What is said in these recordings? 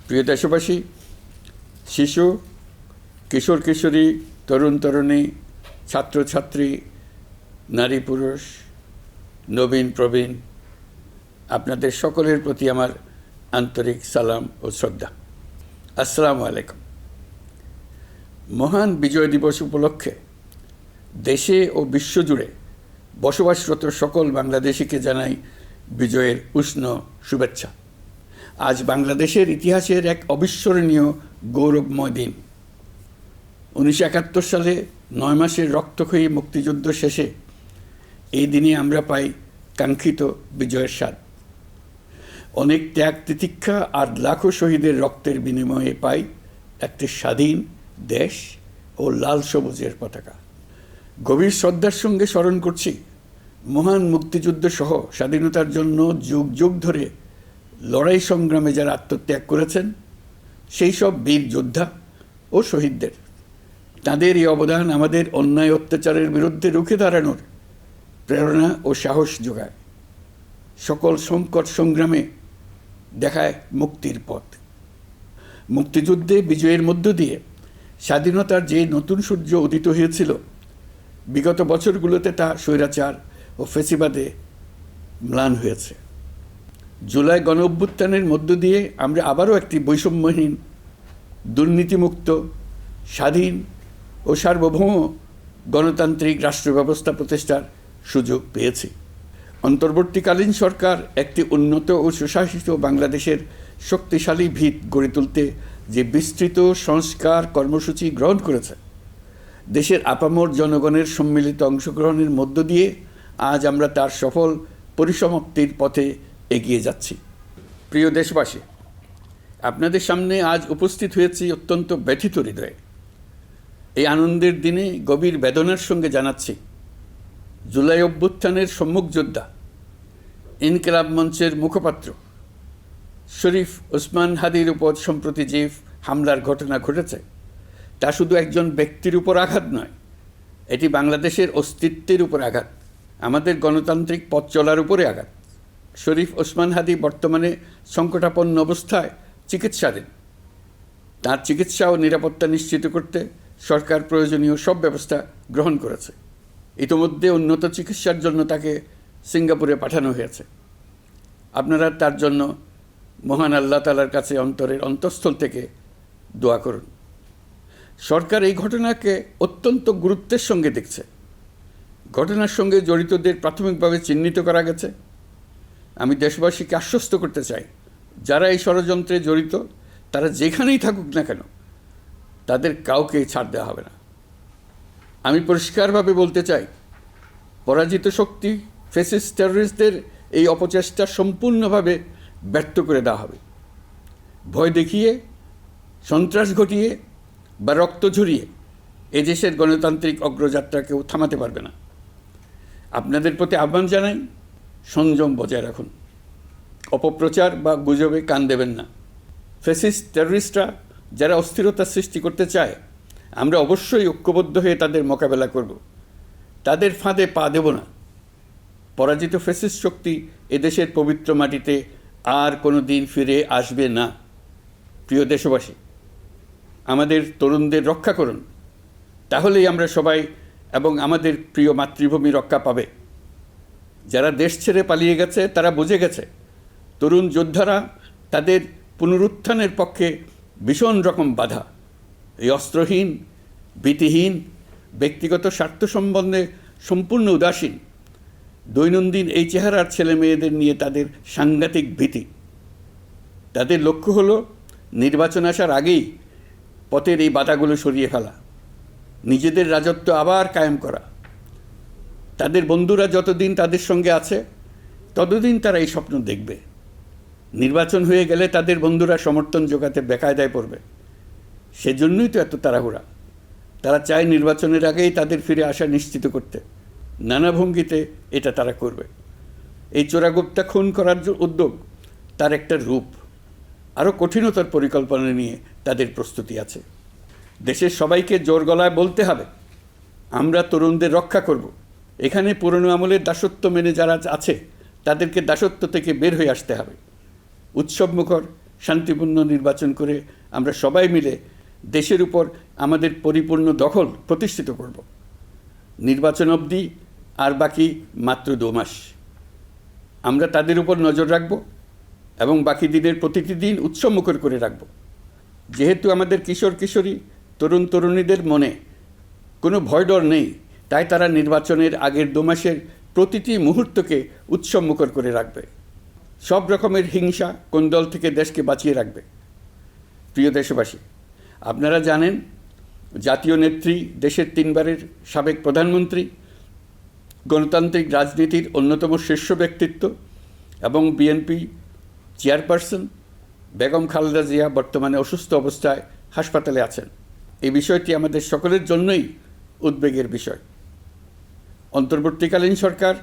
প্রিয় দেশবাসী, শিশু, কিশোর কিশোরী, তরুণ তরুণী, ছাত্রছাত্রী, নারী পুরুষ, নবীন প্রবীণ, আপনাদের সকলের প্রতি আমার আন্তরিক সালাম ও শ্রদ্ধা। আসসালামু আলাইকুম। মহান বিজয় দিবস উপলক্ষে দেশে ও বিশ্বজুড়ে বসবাসরত সকল বাংলাদেশিকে জানাই বিজয়ের উষ্ণ শুভেচ্ছা। আজ বাংলাদেশের ইতিহাসের এক অবিস্মরণীয় গৌরবময় দিন। 1971 সালে 9 মাসের রক্তক্ষয়ী মুক্তিযুদ্ধ শেষে এই দিনে আমরা পাই কাঙ্ক্ষিত বিজয়ের স্বাদ। অনেক ত্যাগ তিতিক্ষা আর লাখো শহীদের রক্তের বিনিময়ে পাই একটি স্বাধীন দেশ ও লাল সবুজের পতাকা। গভীর শ্রদ্ধার সঙ্গে স্মরণ করছি মহান মুক্তিযুদ্ধ সহ স্বাধীনতার জন্য যুগ যুগ ধরে লড়াই সংগ্রামে যারা আত্মত্যাগ করেছেন সেই সব বীর যোদ্ধা ও শহীদদের। তাদের এই অবদান আমাদের অন্যায় অত্যাচারের বিরুদ্ধে রুখে দাঁড়ানোর প্রেরণা ও সাহস যোগায়। সকল সংকট সংগ্রামে দেখায় মুক্তির পথ। মুক্তিযুদ্ধে বিজয়ের মধ্য দিয়ে স্বাধীনতার যে নতুন সূর্য উদিত হয়েছিল, বিগত বছরগুলোতে তা স্বৈরাচার ও ফ্যাসিবাদে ম্লান হয়েছে। জুলাই গণ অভ্যুত্থানের মধ্য দিয়ে আমরা আবারও একটি বৈষম্যহীন, দুর্নীতিমুক্ত, স্বাধীন ও সার্বভৌম গণতান্ত্রিক রাষ্ট্র ব্যবস্থা প্রতিষ্ঠার সুযোগ পেয়েছি। অন্তর্বর্তীকালীন সরকার একটি উন্নত ও সুশাসিত বাংলাদেশের শক্তিশালী ভিত গড়ে তুলতে যে বিস্তৃত সংস্কার কর্মসূচি গ্রহণ করেছে, দেশের আপামর জনগণের সম্মিলিত অংশগ্রহণের মধ্য দিয়ে আজ আমরা তার সফল পরিসমাপ্তির পথে এগিয়ে যাচ্ছি। প্রিয় দেশবাসী, আপনাদের সামনে আজ উপস্থিত হয়েছি অত্যন্ত ব্যথিত হৃদয়ে। এই আনন্দের দিনে গভীর বেদনার সঙ্গে জানাচ্ছি জুলাই অভ্যুত্থানের সম্মুখ যোদ্ধা, ইনকিলাব মঞ্চের মুখপাত্র শরীফ ওসমান হাদির উপর সম্প্রতি যে হামলার ঘটনা ঘটেছে তা শুধু একজন ব্যক্তির উপর আঘাত নয়, এটি বাংলাদেশের অস্তিত্বের উপর আঘাত, আমাদের গণতান্ত্রিক পথ চলার উপরে আঘাত। শরীফ ওসমান হাদি বর্তমানে সংকটাপন্ন অবস্থায় চিকিৎসাধীন। তার চিকিৎসা ও নিরাপত্তা নিশ্চিত করতে সরকার প্রয়োজনীয় সব ব্যবস্থা গ্রহণ করেছে। ইতিমধ্যে উন্নত চিকিৎসার জন্য তাকে সিঙ্গাপুরে পাঠানো হয়েছে। আপনারা তার জন্য মহান আল্লাহ তাআলার কাছে অন্তরের অন্তঃস্থল থেকে দোয়া করুন। সরকার এই ঘটনাকে অত্যন্ত গুরুত্বের সঙ্গে দেখছে। ঘটনার সঙ্গে জড়িতদের প্রাথমিকভাবে চিহ্নিত করা গেছে। আমি দেশবাসীকে আশ্বস্ত করতে চাই, যারা এই ষড়যন্ত্রে জড়িত তারা যেখানেই থাকুক না কেন, তাদের কাউকে ছাড় দেওয়া হবে না। আমি পরিষ্কারভাবে বলতে চাই, পরাজিত শক্তি ফ্যাসিস্ট টেররিস্টদের এই অপচেষ্টা সম্পূর্ণভাবে ব্যর্থ করে দেওয়া হবে। ভয় দেখিয়ে, সন্ত্রাস ঘটিয়ে বা রক্ত ঝরিয়ে এদেশের গণতান্ত্রিক অগ্রযাত্রা কেউ থামাতে পারবে না। আপনাদের প্রতি আহ্বান জানাই, সংযম বজায় রাখুন, অপপ্রচার বা গুজবে কান দেবেন না। ফ্যাসিস্ট টেররিস্টরা যারা অস্থিরতা সৃষ্টি করতে চায়, আমরা অবশ্যই ঐক্যবদ্ধ হয়ে তাদের মোকাবেলা করব। তাদের ফাঁদে পা দেব না। পরাজিত ফ্যাসিস্ট শক্তি এদেশের পবিত্র মাটিতে আর কোনো দিন ফিরে আসবে না। প্রিয় দেশবাসী, আমাদের তরুণদের রক্ষা করুন, তাহলেই আমরা সবাই এবং আমাদের প্রিয় মাতৃভূমি রক্ষা পাবে। যারা দেশ ছেড়ে পালিয়ে গেছে তারা বুঝে গেছে তরুণ যোদ্ধারা তাদের পুনরুত্থানের পক্ষে ভীষণ রকম বাধা। এই অস্ত্রহীন, ভীতিহীন, ব্যক্তিগত স্বার্থ সম্বন্ধে সম্পূর্ণ উদাসীন দৈনন্দিন এই চেহারার ছেলে মেয়েদের নিয়ে তাদের সাংঘাতিক ভীতি। তাদের লক্ষ্য হলো নির্বাচন আসার আগেই পথের এই বাধাগুলো সরিয়ে ফেলা, নিজেদের রাজত্ব আবার কায়েম করা। তাদের বন্ধুরা যতদিন তাদের সঙ্গে আছে ততদিন তারা এই স্বপ্ন দেখবে। নির্বাচন হয়ে গেলে তাদের বন্ধুরা সমর্থন জোগাতে বেকায়দায় পড়বে। সেজন্যই তো এত তাড়াহুড়া। তারা চায় নির্বাচনের আগেই তাদের ফিরে আসা নিশ্চিত করতে। নানা ভঙ্গিতে এটা তারা করবে। এই চোরাগুপ্তা খুন করার উদ্যোগ তার একটা রূপ। আরও কঠিনতর পরিকল্পনা নিয়ে তাদের প্রস্তুতি আছে। দেশের সবাইকে জোর গলায় বলতে হবে, আমরা তরুণদের রক্ষা করব। এখানে পুরনো আমলের দাসত্ব মেনে যারা আছে তাদেরকে দাসত্ব থেকে বের হয়ে আসতে হবে। উৎসবমুখর, শান্তিপূর্ণ নির্বাচন করে আমরা সবাই মিলে দেশের উপর আমাদের পরিপূর্ণ দখল প্রতিষ্ঠিত করব। নির্বাচন অবধি আর বাকি মাত্র 2 মাস। আমরা তাদের উপর নজর রাখব এবং বাকি দিনের প্রতিটি দিন উৎসবমুখর করে রাখব। যেহেতু আমাদের কিশোর কিশোরী তরুণ তরুণীদের মনে কোনো ভয় ডর নেই, তাই তারা নির্বাচনের আগের 2 মাসের প্রতিটি মুহূর্তকে উৎসবমুখর করে রাখবে। সব রকমের হিংসা কোন্দল থেকে দেশকে বাঁচিয়ে রাখবে। প্রিয় দেশবাসী, আপনারা জানেন জাতীয় নেত্রী, দেশের 3 বারের সাবেক প্রধানমন্ত্রী, গণতান্ত্রিক রাজনীতির অন্যতম শীর্ষ ব্যক্তিত্ব এবং বিএনপি চেয়ারপারসন বেগম খালেদা জিয়া বর্তমানে অসুস্থ অবস্থায় হাসপাতালে আছেন। এই বিষয়টি আমাদের সকলের জন্যই উদ্বেগের বিষয়। অন্তর্বর্তীকালীন সরকার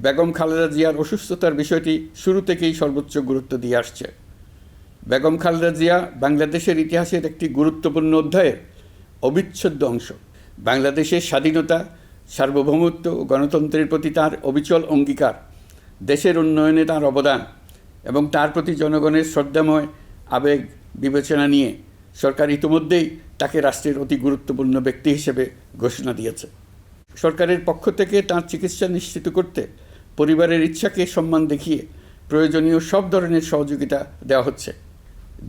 বেগম খালেদা জিয়ার অসুস্থতার বিষয়টি শুরু থেকেই সর্বোচ্চ গুরুত্ব দিয়ে আসছে। বেগম খালেদা জিয়া বাংলাদেশের ইতিহাসের একটি গুরুত্বপূর্ণ অধ্যায়ের অবিচ্ছেদ্য অংশ। বাংলাদেশের স্বাধীনতা, সার্বভৌমত্ব ও গণতন্ত্রের প্রতি তাঁর অবিচল অঙ্গীকার, দেশের উন্নয়নে তাঁর অবদান এবং তার প্রতি জনগণের শ্রদ্ধাময় আবেগ বিবেচনা নিয়ে সরকার ইতিমধ্যেই তাকে রাষ্ট্রের অতি গুরুত্বপূর্ণ ব্যক্তি হিসেবে ঘোষণা দিয়েছে। সরকারের পক্ষ থেকে তাঁর চিকিৎসা নিশ্চিত করতে পরিবারের ইচ্ছাকে সম্মান দেখিয়ে প্রয়োজনীয় সব ধরনের সহযোগিতা দেওয়া হচ্ছে।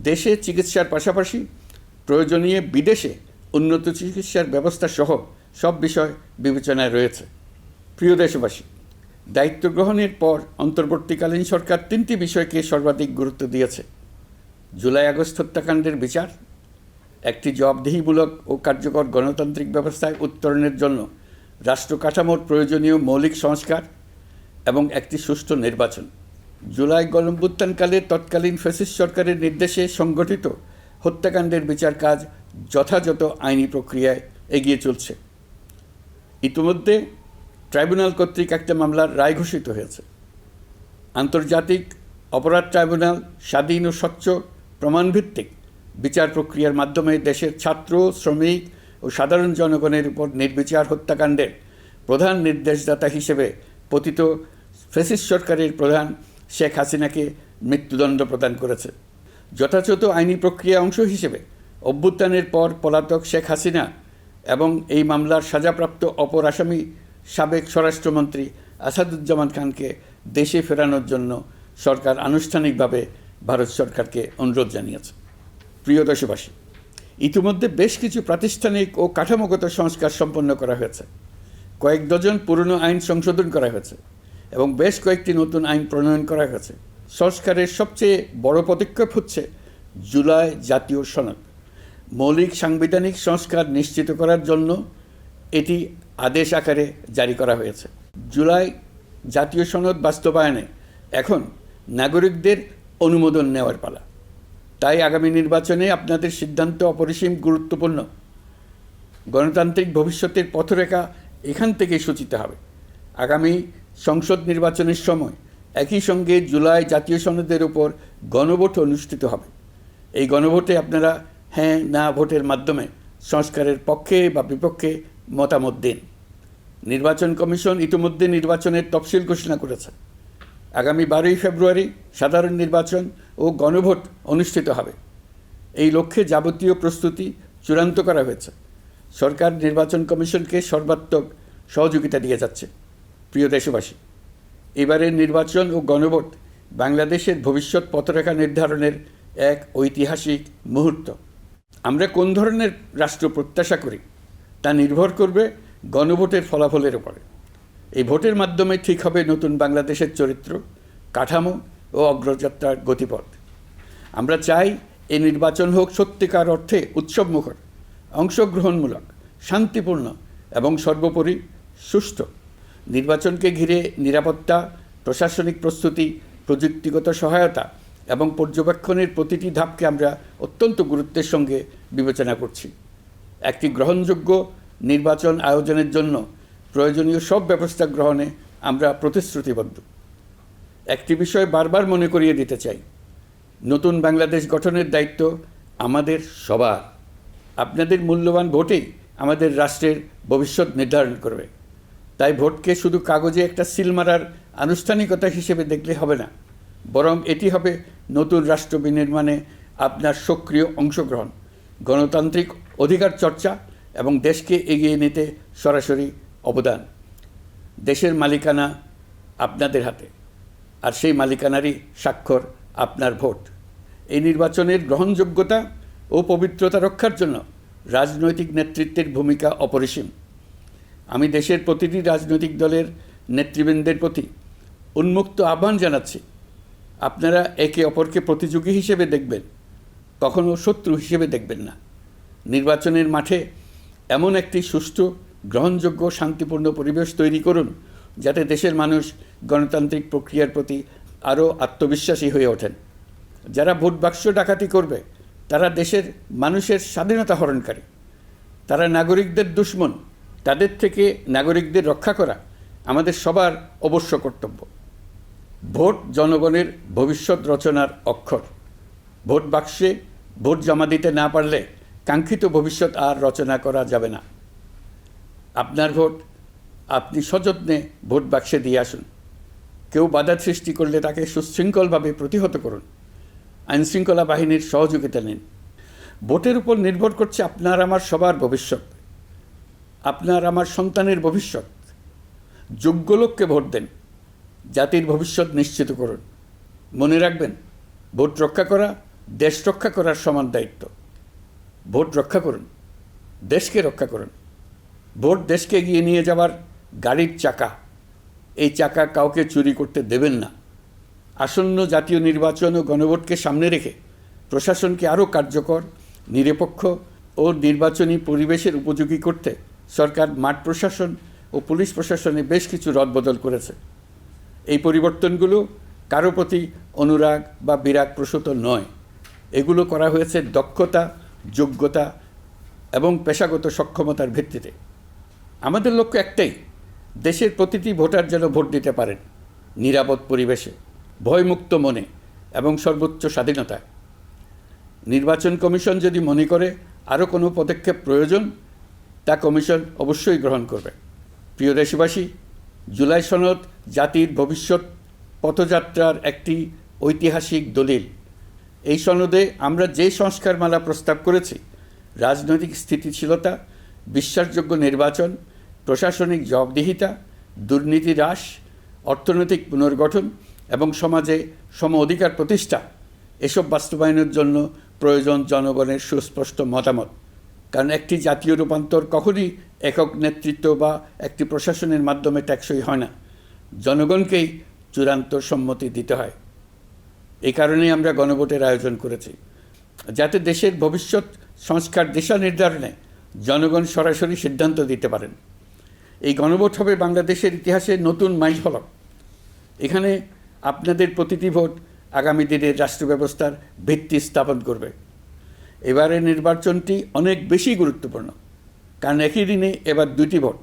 দেশে চিকিৎসার পাশাপাশি প্রয়োজনীয় বিদেশে উন্নত চিকিৎসার ব্যবস্থা সহ সব বিষয় বিবেচনায় রয়েছে। প্রিয় দেশবাসী, দায়িত্ব গ্রহণের পর অন্তর্বর্তীকালীন সরকার 3টি বিষয়কে সর্বাধিক গুরুত্ব দিয়েছে: জুলাই আগস্ট হত্যাকাণ্ডের বিচার, একটি জবাবদিহিমূলক ও কার্যকর গণতান্ত্রিক ব্যবস্থায় উত্তরণের জন্য রাষ্ট্র কাঠামোর প্রয়োজনীয় মৌলিক সংস্কার এবং একটি সুষ্ঠু নির্বাচন। জুলাই গণঅভ্যুত্থানকালে তৎকালীন ফ্যাসিস্ট সরকারের নির্দেশে সংগঠিত হত্যাকাণ্ডের বিচার কাজ যথাযথ আইনি প্রক্রিয়ায় এগিয়ে চলছে। ইতিমধ্যে ট্রাইব্যুনাল কর্তৃক একটা মামলার রায় ঘোষিত হয়েছে। আন্তর্জাতিক অপরাধ ট্রাইব্যুনাল স্বাধীন ও স্বচ্ছ প্রমাণভিত্তিক বিচার প্রক্রিয়ার মাধ্যমে দেশের ছাত্র, শ্রমিক ও সাধারণ জনগণের উপর নির্বিচার হত্যাকাণ্ডের প্রধান নির্দেশদাতা হিসেবে পতিত ফ্যাসিস্ট সরকারের প্রধান শেখ হাসিনাকে মৃত্যুদণ্ড প্রদান করেছে। যথাযথ আইনি প্রক্রিয়া অংশ হিসেবে অভ্যুত্থানের পর পলাতক শেখ হাসিনা এবং এই মামলার সাজাপ্রাপ্ত অপর আসামি সাবেক স্বরাষ্ট্রমন্ত্রী আসাদুজ্জামান খানকে দেশে ফেরানোর জন্য সরকার আনুষ্ঠানিকভাবে ভারত সরকারকে অনুরোধ জানিয়েছে। প্রিয় দেশবাসী, ইতিমধ্যে বেশ কিছু প্রাতিষ্ঠানিক ও কাঠামোগত সংস্কার সম্পন্ন করা হয়েছে। কয়েক ডজন পুরনো আইন সংশোধন করা হয়েছে এবং বেশ কয়েকটি নতুন আইন প্রণয়ন করা হয়েছে। সংস্কারের সবচেয়ে বড় পদক্ষেপ হচ্ছে জুলাই জাতীয় সনদ। মৌলিক সাংবিধানিক সংস্কার নিশ্চিত করার জন্য এটি আদেশ আকারে জারি করা হয়েছে। জুলাই জাতীয় সনদ বাস্তবায়নে এখন নাগরিকদের অনুমোদন নেওয়ার পালা। তাই আগামী নির্বাচনে আপনাদের সিদ্ধান্ত অপরিসীম গুরুত্বপূর্ণ। গণতান্ত্রিক ভবিষ্যতের পথরেখা এখান থেকেই সূচিত হবে। আগামী সংসদ নির্বাচনের সময় একই সঙ্গে জুলাই জাতীয় সনদের উপর গণভোট অনুষ্ঠিত হবে। এই গণভোটে আপনারা হ্যাঁ না ভোটের মাধ্যমে সংস্কারের পক্ষে বা বিপক্ষে মতামত দিন। নির্বাচন কমিশন ইতিমধ্যে নির্বাচনের তফসিল ঘোষণা করেছে। আগামী 12ই ফেব্রুয়ারি সাধারণ নির্বাচন ও গণভোট অনুষ্ঠিত হবে। এই লক্ষ্যে যাবতীয় প্রস্তুতি চূড়ান্ত করা হয়েছে। সরকার নির্বাচন কমিশনকে সর্বাত্মক সহযোগিতা দিয়ে যাচ্ছে। প্রিয় দেশবাসী, এবারের নির্বাচন ও গণভোট বাংলাদেশের ভবিষ্যৎ পথরেখা নির্ধারণের এক ঐতিহাসিক মুহূর্ত। আমরা কোন ধরনের রাষ্ট্র প্রত্যাশা করি তা নির্ভর করবে গণভোটের ফলাফলের উপরে। এই ভোটের মাধ্যমে ঠিক হবে নতুন বাংলাদেশের চরিত্র, কাঠামো ও অগ্রযাত্রার গতিপথ। আমরা চাই এই নির্বাচন হোক সত্যিকার অর্থে উৎসবমুখর, অংশগ্রহণমূলক, শান্তিপূর্ণ এবং সর্বোপরি সুষ্ঠু। নির্বাচনকে ঘিরে নিরাপত্তা, প্রশাসনিক প্রস্তুতি, প্রযুক্তিগত সহায়তা এবং পর্যবেক্ষণের প্রতিটি ধাপকে আমরা অত্যন্ত গুরুত্বের সঙ্গে বিবেচনা করছি। একটি গ্রহণযোগ্য নির্বাচন আয়োজনের জন্য প্রয়োজনীয় সব ব্যবস্থা গ্রহণে আমরা প্রতিশ্রুতিবদ্ধ। একটি বিষয় বারবার মনে করিয়ে দিতে চাই, নতুন বাংলাদেশ গঠনের দায়িত্ব আমাদের সবার। আপনাদের মূল্যবান ভোটেই আমাদের রাষ্ট্রের ভবিষ্যৎ নির্ধারণ করবে। তাই ভোটকে শুধু কাগজে একটা সিল মারার আনুষ্ঠানিকতা হিসেবে দেখলে হবে না, বরং এটি হবে নতুন রাষ্ট্র বিনির্মাণে আপনার সক্রিয় অংশগ্রহণ, গণতান্ত্রিক অধিকার চর্চা এবং দেশকে এগিয়ে নিতে সরাসরি অবদান। দেশের মালিকানা আপনাদের হাতে, আর সেই মালিকানারই স্বাক্ষর আপনার ভোট। এই নির্বাচনের গ্রহণযোগ্যতা ও পবিত্রতা রক্ষার জন্য রাজনৈতিক নেতৃত্বের ভূমিকা অপরিসীম। আমি দেশের প্রতিটি রাজনৈতিক দলের নেতৃবৃন্দের প্রতি উন্মুক্ত আহ্বান জানাচ্ছি, আপনারা একে অপরকে প্রতিযোগী হিসেবে দেখবেন, কখনো শত্রু হিসেবে দেখবেন না। নির্বাচনের মাঠে এমন একটি সুষ্ঠু, গ্রহণযোগ্য, শান্তিপূর্ণ পরিবেশ তৈরি করুন যাতে দেশের মানুষ গণতান্ত্রিক প্রক্রিয়ার প্রতি আরও আত্মবিশ্বাসী হয়ে ওঠেন। যারা ভোট বাক্স ডাকাতি করবে তারা দেশের মানুষের স্বাধীনতা হরণকারী, তারা নাগরিকদের দুশমন। তাদের থেকে নাগরিকদের রক্ষা করা আমাদের সবার অবশ্য কর্তব্য। ভোট জনগণের ভবিষ্যৎ রচনার অক্ষর। ভোট বাক্সে ভোট জমা দিতে না পারলে কাঙ্ক্ষিত ভবিষ্যৎ আর রচনা করা যাবে না। আপনার ভোট আপনি সযত্নে ভোট বাক্সে দিয়ে আসুন। কেউ বাধা সৃষ্টি করলে তাকে সুশৃঙ্খলভাবে প্রতিহত করুন। আইনশৃঙ্খলা বাহিনীর সহযোগিতা নিন। ভোটের উপর নির্ভর করছে আপনার আমার সবার ভবিষ্যৎ, আপনার আমার সন্তানের ভবিষ্যৎ। যোগ্য লোককে ভোট দেন, জাতির ভবিষ্যৎ নিশ্চিত করুন। মনে রাখবেন, ভোট রক্ষা করা দেশ রক্ষা করার সমান দায়িত্ব। ভোট রক্ষা করুন, দেশকে রক্ষা করুন। ভোট দেশকে এগিয়ে নিয়ে যাওয়ার গাড়ির চাকা। এই চাকা কাউকে চুরি করতে দেবেন না। আসন্ন জাতীয় নির্বাচন ও গণভোটকে সামনে রেখে প্রশাসনকে আরও কার্যকর, নিরপেক্ষ ও নির্বাচনী পরিবেশের উপযোগী করতে সরকার মাঠ প্রশাসন ও পুলিশ প্রশাসনে বেশ কিছু রদবদল করেছে। এই পরিবর্তনগুলো কারো প্রতি অনুরাগ বা বিরাগ প্রসূত নয়। এগুলো করা হয়েছে দক্ষতা, যোগ্যতা এবং পেশাগত সক্ষমতার ভিত্তিতে। আমাদের লক্ষ্য একটাই, দেশের প্রতিটি ভোটার যেন ভোট দিতে পারেন নিরাপদ পরিবেশে, ভয়মুক্ত মনে এবং সর্বোচ্চ স্বাধীনতায়। নির্বাচন কমিশন যদি মনে করে আরও কোনো পদক্ষেপ প্রয়োজন, তা কমিশন অবশ্যই গ্রহণ করবে। প্রিয় দেশবাসী, জুলাই সনদ জাতির ভবিষ্যৎ পথযাত্রার একটি ঐতিহাসিক দলিল। এই সনদে আমরা যে সংস্কারমালা প্রস্তাব করেছি, রাজনৈতিক স্থিতিশীলতা, বিশ্বাসযোগ্য নির্বাচন, প্রশাসনিক জবাবদিহিতা, দুর্নীতি হ্রাস, অর্থনৈতিক পুনর্গঠন এবং সমাজে সম অধিকার প্রতিষ্ঠা, এসব বাস্তবায়নের জন্য প্রয়োজন জনগণের সুস্পষ্ট মতামত। কারণ একটি জাতীয় রূপান্তর কখনই একক নেতৃত্ব বা একটি প্রশাসনের মাধ্যমে টেকসই হয় না। জনগণকেই চূড়ান্ত সম্মতি দিতে হয়। এই কারণেই আমরা গণভোটের আয়োজন করেছি, যাতে দেশের ভবিষ্যৎ সংস্কার দিশা নির্ধারণে জনগণ সরাসরি সিদ্ধান্ত দিতে পারেন। এই গণভোট হবে বাংলাদেশের ইতিহাসে নতুন মাইলফলক। এখানে আপনাদের প্রতিটি ভোট আগামী দিনের রাষ্ট্র ব্যবস্থার ভিত্তি স্থাপন করবে। এবারের নির্বাচনটি অনেক বেশি গুরুত্বপূর্ণ, কারণ একই দিনে এবার দুটি ভোট,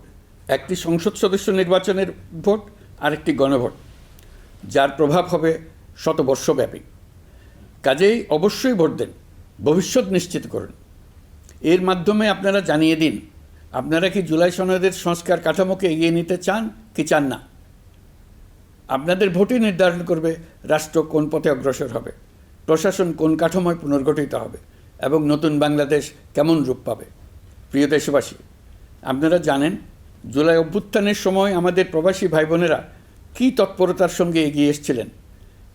একটি সংসদ সদস্য নির্বাচনের ভোট আর একটি গণভোট, যার প্রভাব হবে শতবর্ষব্যাপী। কাজেই অবশ্যই ভোট দেন, ভবিষ্যৎ নিশ্চিত করুন। এর মাধ্যমে আপনারা জানিয়ে দিন, আপনারা কি জুলাই সনদের সংস্কার কাঠামোকে এগিয়ে নিতে চান কি চান না। আপনাদের ভোটই নির্ধারণ করবে রাষ্ট্র কোন পথে অগ্রসর হবে, প্রশাসন কোন কাঠামোয় পুনর্গঠিত হবে এবং নতুন বাংলাদেশ কেমন রূপ পাবে। প্রিয় দেশবাসী, আপনারা জানেন জুলাই অভ্যুত্থানের সময় আমাদের প্রবাসী ভাই বোনেরা কী তৎপরতার সঙ্গে এগিয়ে এসেছিলেন।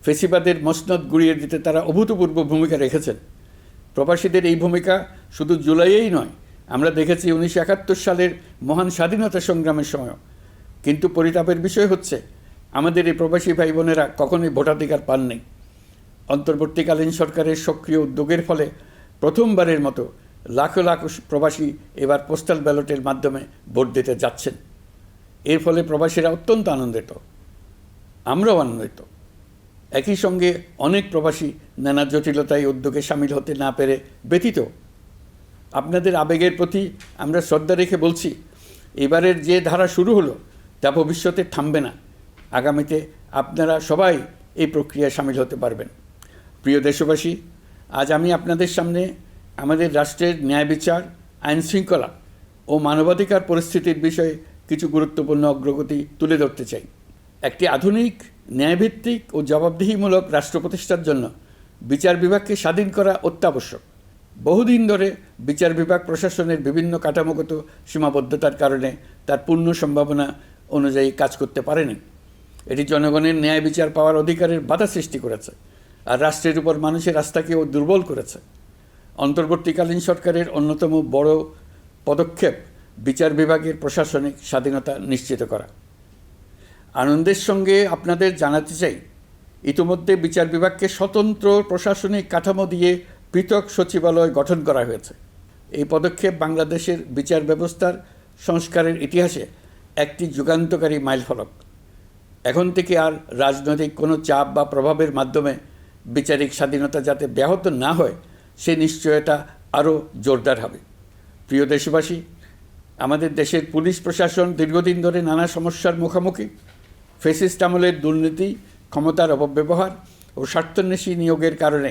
ফেসিবাদের মসনদ গুড়িয়ে দিতে তারা অভূতপূর্ব ভূমিকা রেখেছেন। প্রবাসীদের এই ভূমিকা শুধু জুলাইয়েই নয়, আমরা দেখেছি 1971 সালের মহান স্বাধীনতা সংগ্রামের সময়ও। কিন্তু পরিতাপের বিষয় হচ্ছে, আমাদের এই প্রবাসী ভাই বোনেরা কখনোই ভোটাধিকার পাননি। অন্তর্বর্তীকালীন সরকারের সক্রিয় উদ্যোগের ফলে প্রথমবারের মতো লাখো লাখো প্রবাসী এবার পোস্টাল ব্যালটের মাধ্যমে ভোট দিতে যাচ্ছেন। এর ফলে প্রবাসীরা অত্যন্ত আনন্দিত, আমরাও আনন্দিত। একই সঙ্গে অনেক প্রবাসী নানা জটিলতায় উদ্যোগে সামিল হতে না পেরে ব্যথিত। আপনাদের আবেগের প্রতি আমরা শ্রদ্ধা রেখে বলছি, এবারের যে ধারা শুরু হলো তা ভবিষ্যতে থামবে না। আগামীতে আপনারা সবাই এই প্রক্রিয়ায় সামিল হতে পারবেন। প্রিয় দেশবাসী, আজ আমি আপনাদের সামনে আমাদের রাষ্ট্রের ন্যায় বিচার, আইন শৃঙ্খলা ও মানবাধিকার পরিস্থিতির বিষয়ে কিছু গুরুত্বপূর্ণ অগ্রগতি তুলে ধরতে চাই। একটি আধুনিক ন্যায়ভিত্তিক ও জবাবদিহিমূলক রাষ্ট্র প্রতিষ্ঠার জন্য বিচার বিভাগকে স্বাধীন করা অত্যাবশ্যক। বহুদিন ধরে বিচার বিভাগ প্রশাসনের বিভিন্ন কাঠামোগত সীমাবদ্ধতার কারণে তার পূর্ণ সম্ভাবনা অনুযায়ী কাজ করতে পারেনি। এটি জনগণের ন্যায় বিচার পাওয়ার অধিকারের বাধা সৃষ্টি করেছে আর রাষ্ট্রের উপর মানুষের আস্থাকেও দুর্বল করেছে। অন্তর্বর্তীকালীন সরকারের অন্যতম বড় পদক্ষেপ বিচার বিভাগের প্রশাসনিক স্বাধীনতা নিশ্চিত করা। আনন্দের সঙ্গে আপনাদের জানাতে চাই, ইতিমধ্যে বিচার বিভাগকে স্বতন্ত্র প্রশাসনিক কাঠামো দিয়ে পৃথক সচিবালয় গঠন করা হয়েছে। এই পদক্ষেপ বাংলাদেশের বিচার ব্যবস্থার সংস্কারের ইতিহাসে একটি যুগান্তকারী মাইলফলক। এখন থেকে আর রাজনৈতিক কোনো চাপ বা প্রভাবের মাধ্যমে বিচারিক স্বাধীনতা যাতে ব্যাহত না হয় সে নিশ্চয়তা আরও জোরদার হবে। প্রিয় দেশবাসী, আমাদের দেশের পুলিশ প্রশাসন দীর্ঘদিন ধরে নানা সমস্যার মুখোমুখি। ফ্যাসিস্ট আমলের দুর্নীতি, ক্ষমতার অপব্যবহার ও স্বার্থান্বেষী নিয়োগের কারণে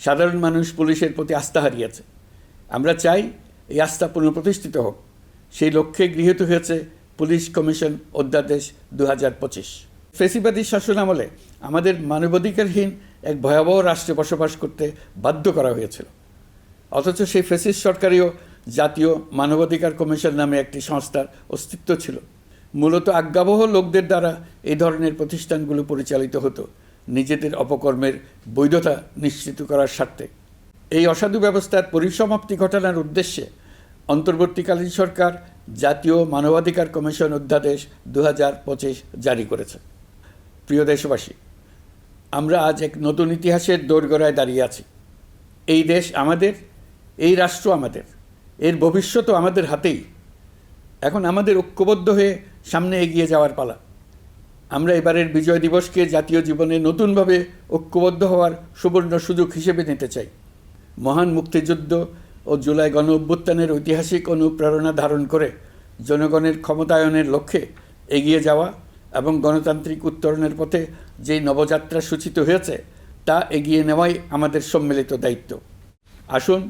সাধারণ মানুষ পুলিশের প্রতি আস্থা হারিয়েছে। আমরা চাই এই আস্থা পুনঃপ্রতিষ্ঠিত হোক। সেই লক্ষ্যে গৃহীত হয়েছে পুলিশ কমিশন অধ্যাদেশ 2025। ফ্যাসিবাদী শাসন আমলে আমাদের মানবাধিকারহীন এক ভয়াবহ রাষ্ট্রে বসবাস করতে বাধ্য করা হয়েছিল। অথচ সেই ফ্যাসিস্ট সরকারেও জাতীয় মানবাধিকার কমিশন নামে একটি সংস্থার অস্তিত্ব ছিল। মূলত আজ্ঞাবহ লোকদের দ্বারা এই ধরনের প্রতিষ্ঠানগুলো পরিচালিত হতো নিজেদের অপকর্মের বৈধতা নিশ্চিত করার স্বার্থে। এই অসাধু ব্যবস্থার পরিসমাপ্তি ঘটানোর উদ্দেশ্যে অন্তর্বর্তীকালীন সরকার জাতীয় মানবাধিকার কমিশন অধ্যাদেশ 2025 জারি করেছে। প্রিয় দেশবাসী, আমরা আজ এক নতুন ইতিহাসের দোরগোড়ায় দাঁড়িয়ে আছি। এই দেশ আমাদের, এই রাষ্ট্র আমাদের, এর ভবিষ্যৎও আমাদের হাতেই। এখন আমাদের ঐক্যবদ্ধ হয়ে সামনে এগিয়ে যাওয়ার পালা। আমরা এবারের বিজয় দিবসকে জাতীয় জীবনে নতুনভাবে ঐক্যবদ্ধ হওয়ার সুবর্ণ সুযোগ হিসেবে নিতে চাই। মহান মুক্তিযুদ্ধ ও জুলাই গণ অভ্যুত্থানের ঐতিহাসিক অনুপ্রেরণা ধারণ করে জনগণের ক্ষমতায়নের লক্ষ্যে এগিয়ে যাওয়া এবং গণতান্ত্রিক উত্তরণের পথে যেই নবযাত্রা সূচিত হয়েছে তা এগিয়ে নেওয়াই আমাদের সম্মিলিত দায়িত্ব। আসুন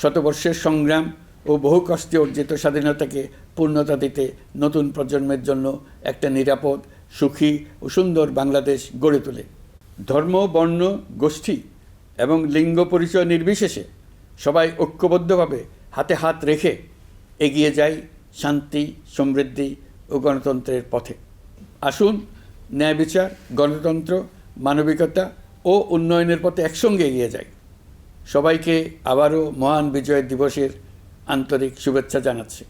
শতবর্ষের সংগ্রাম ও বহু কষ্টে অর্জিত স্বাধীনতাকে পূর্ণতা দিতে নতুন প্রজন্মের জন্য একটা নিরাপদ, সুখী ও সুন্দর বাংলাদেশ গড়ে তোলে। ধর্ম, বর্ণ, গোষ্ঠী এবং লিঙ্গ পরিচয় নির্বিশেষে সবাই ঐক্যবদ্ধভাবে হাতে হাত রেখে এগিয়ে যাই শান্তি, সমৃদ্ধি ও গণতন্ত্রের পথে। আসুন ন্যায় বিচার, গণতন্ত্র, মানবিকতা ও উন্নয়নের পথে একসঙ্গে এগিয়ে যাই। সবাইকে আবারও মহান বিজয় দিবসের আন্তরিক শুভেচ্ছা জানাচ্ছি।